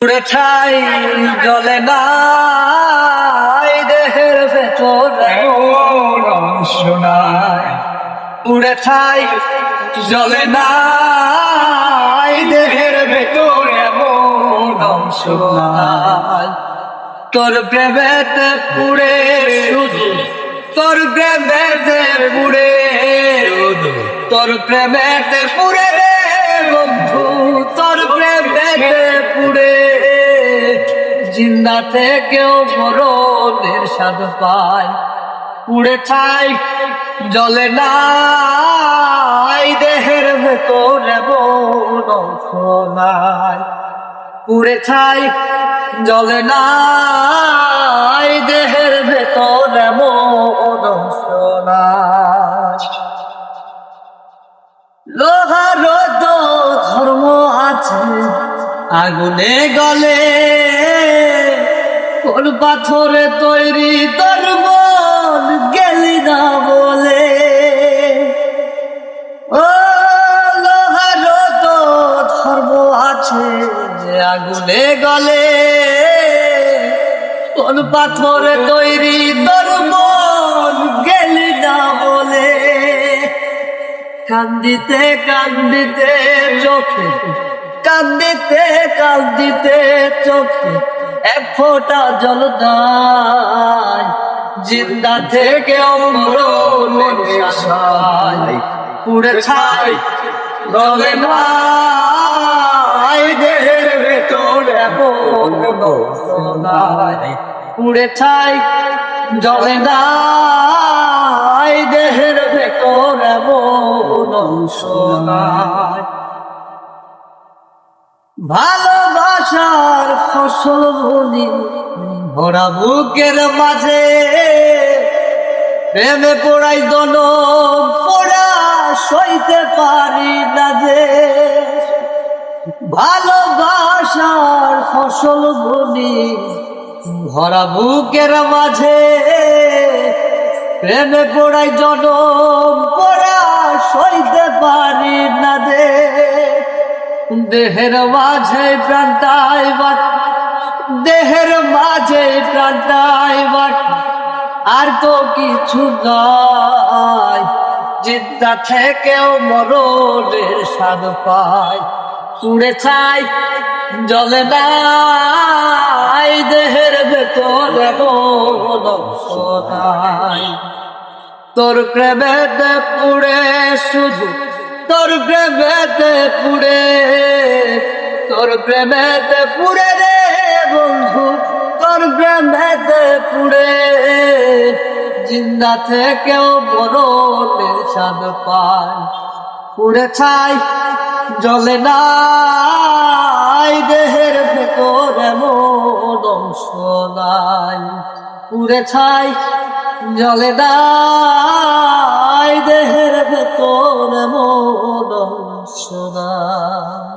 পুড়ে ছাই জ্বলে না দেহের ভেতর অংশ নাই। পুড়ে ছাই জ্বলে না দেহের ভেতর এমন অংশ নাই। তোর প্রেমেতে পুড়ে শুধু তোর প্রেমেতে পুড়ে তোর প্রেমেতে পুড়ে রে বন্ধু তোর প্রেমেতে পুড়ে জিন্দা থেকেও মরণের স্বাদ পায়। পুড়ে ছাই জ্বলে না দেহের ভেতর এমন অংশ নাই। পুড়ে ছাই জ্বলে না দেহের ভেতর এমন অংশ নাই। লোহার তো ধর্ম আছে আগুনে গলে, কোন পাথরে তৈরি তোর মন গেলি না বলে। ও লোহার তো ধর্ম আছে আগুনে গলে, কোন পাথরে তৈরি তোর মন গেলি না বলে। কান্দিতে কান্দিতে চোখে কান্দিতে কান্দিতে চোখে এক ফোঁটা জল নাই। জিন্দা থেকে মরণের আশায় পুড়ে ছাই জ্বলে না দেহের ভেতর এমন অংশ নাই। পুড়ে ছাই জ্বলে না দেহের ভেতর এমন অংশ নাই। ভালোবাসার ফসল বলি ভরা বুকের মাঝে, প্রেমে পড়াই দনব পড়া সইতে পারি না যে। ভালোবাসার ফসল বলি ভরা বুকের মাঝে, প্রেমে পড়াই জনম পড়া সইতে পারি না যে। দেহের মাঝে প্রাণটাই বাট দেহের মাঝে প্রাণটাই বাট আর তো কিছু নাই। জিন্দা থেকেও মরণের স্বাদ পায়। পুড়ে ছাই জ্বলে না দেহের ভেতর এমন অংশ নাই। তোর প্রেমেতে পুড়ে শুধু তোর প্রেমেতে পুড়ে তোর প্রেমেতে পুড়ে রে বন্ধু তোর প্রেমেতে পুড়ে জিন্দা থেকেও মরণের স্বাদ পায়। পুড়ে ছাই জ্বলে না দেহের ভেতর এমন অংশ নাই। পুড়ে ছাই জ্বলে না দেহের ভেতর এমন অংশ নাই।